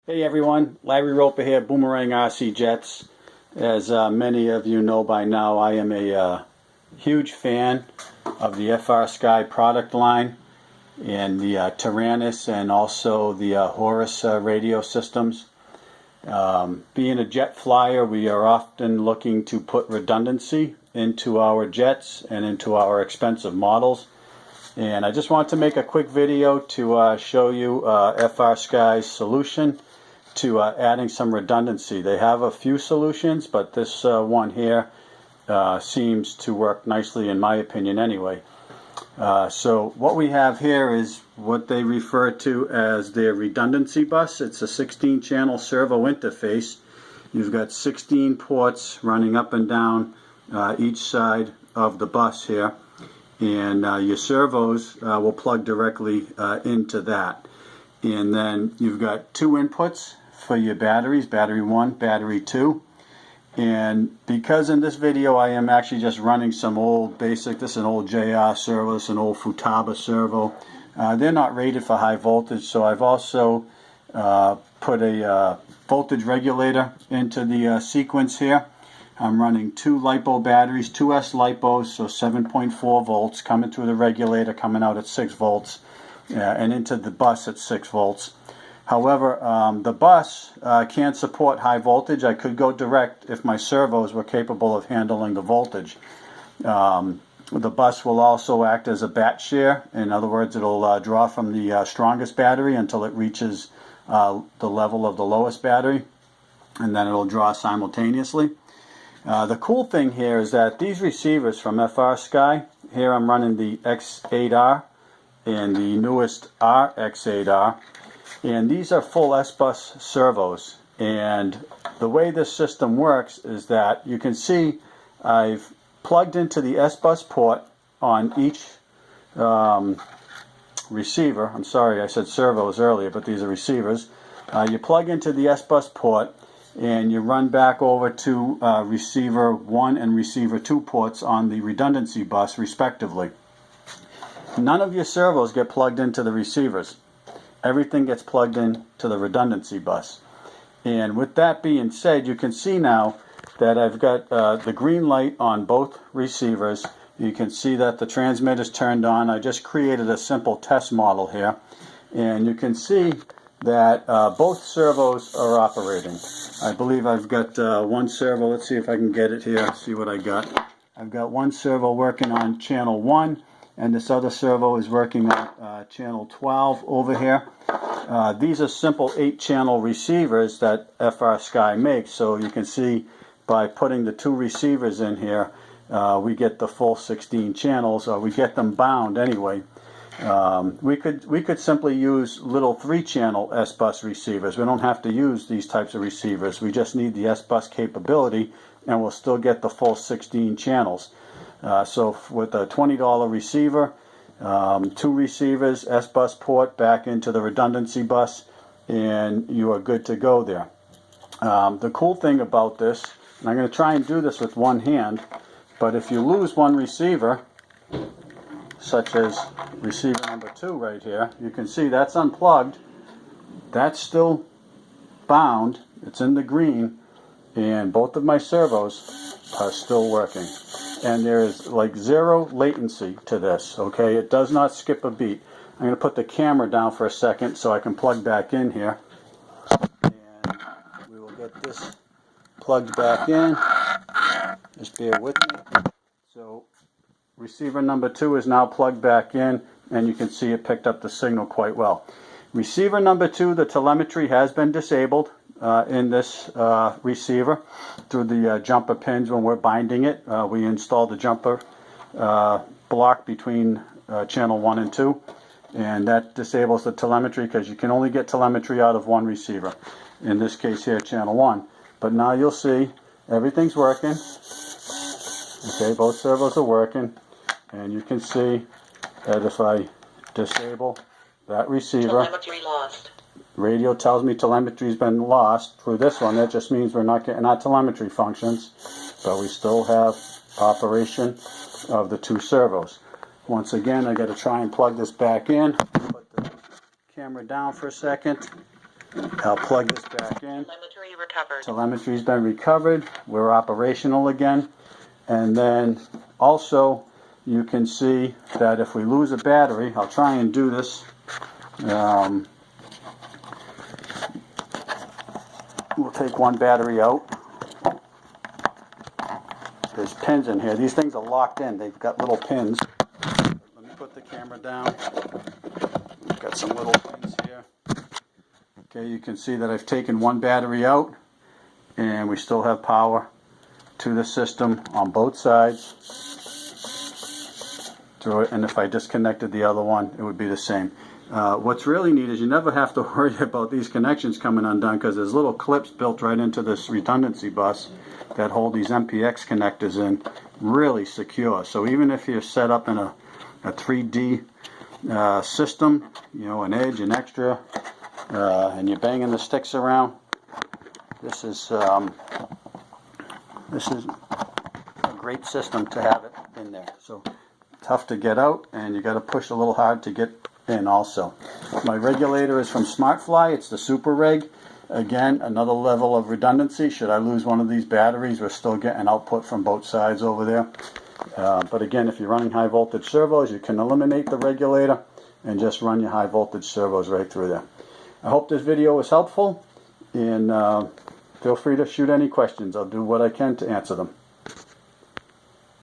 Hey everyone, Larry Roper here, Boomerang RC Jets. As many of you know by now, I am a huge fan of the FrSky product line and the Tyrannus and also the Horus radio systems. Being a jet flyer, we are often looking to put redundancy into our jets and into our expensive models. And I just want to make a quick video to show you FrSky's solution to adding some redundancy. They have a few solutions, but this one here seems to work nicely in my opinion anyway. So what we have here is what they refer to as their redundancy bus. It's a 16-channel servo interface. You've got 16 ports running up and down each side of the bus here, and your servos will plug directly into that. And then you've got two inputs for your batteries, battery 1, battery 2. And because in this video I am actually just running some old basic, this is an old JR servo, this is an old Futaba servo. They're not rated for high voltage, so I've also put a voltage regulator into the sequence here. I'm running two LiPo batteries, 2S LiPos, so 7.4 volts coming through the regulator, coming out at 6 volts, and into the bus at 6 volts. However, the bus can't support high voltage. I could go direct if my servos were capable of handling the voltage. The bus will also act as a bat share. In other words, it'll draw from the strongest battery until it reaches the level of the lowest battery, and then it'll draw simultaneously. The cool thing here is that these receivers from FrSky, here I'm running the X8R and the newest RX8R, and these are full SBus servos. And the way this system works is that you can see I've plugged into the SBus port on each receiver. I'm sorry, I said servos earlier, but these are receivers. You plug into the SBus port and you run back over to receiver 1 and receiver 2 ports on the redundancy bus respectively. None of your servos get plugged into the receivers. Everything gets plugged in to the redundancy bus. And with that being said, you can see now that I've got the green light on both receivers. You can see that the transmitter's turned on. I just created a simple test model here. And you can see that both servos are operating. I believe I've got one servo. Let's see if I can get it here, see what I got. I've got one servo working on channel 1, and this other servo is working on channel 12 over here. These are simple 8-channel receivers that FrSky makes, so you can see by putting the two receivers in here, we get the full 16 channels, or we get them bound anyway. We could simply use little 3-channel SBus receivers. We don't have to use these types of receivers. We just need the SBus capability, and we'll still get the full 16 channels. So with a $20 receiver, 2 receivers, SBus port back into the redundancy bus, and you are good to go there. The cool thing about this, and I'm going to try and do this with one hand, but if you lose one receiver, such as receiver number 2 right here, you can see that's unplugged, that's still bound, it's in the green, and both of my servos are still working. And there is like 0 latency to this, okay? It does not skip a beat. I'm going to put the camera down for a second so I can plug back in here. And we will get this plugged back in. Just bear with me. So receiver number 2 is now plugged back in, and you can see it picked up the signal quite well. Receiver number 2, the telemetry has been disabled in this receiver through the jumper pins. When we're binding it, we install the jumper block between channel 1 and 2, and that disables the telemetry because you can only get telemetry out of one receiver, in this case here channel 1. But now you'll see everything's working. Okay, both servos are working, and you can see that if I disable that receiver, telemetry lost. Radio tells me telemetry's been lost. Through this one, that just means we're not getting our telemetry functions, but we still have operation of the 2 servos. Once again, I got to try and plug this back in. Put the camera down for a second. I'll plug this back in. Telemetry recovered. Telemetry's been recovered. We're operational again. And then also you can see that if we lose a battery, I'll try and do this. We'll take one battery out. There's pins in here. These things are locked in. They've got little pins. Let me put the camera down. We've got some little pins here. Okay, you can see that I've taken one battery out and we still have power to the system on both sides. And if I disconnected the other one, it would be the same. What's really neat is you never have to worry about these connections coming undone because there's little clips built right into this redundancy bus that hold these MPX connectors in, really secure. So even if you're set up in a 3D system, you know, an edge, an extra, and you're banging the sticks around, this is a great system to have it in there. So tough to get out, and you got to push a little hard to get in also. My regulator is from SmartFly. It's the Super Reg. Again, another level of redundancy. Should I lose one of these batteries, we're still getting output from both sides over there. But again, if you're running high voltage servos, you can eliminate the regulator and just run your high voltage servos right through there. I hope this video was helpful, and feel free to shoot any questions. I'll do what I can to answer them.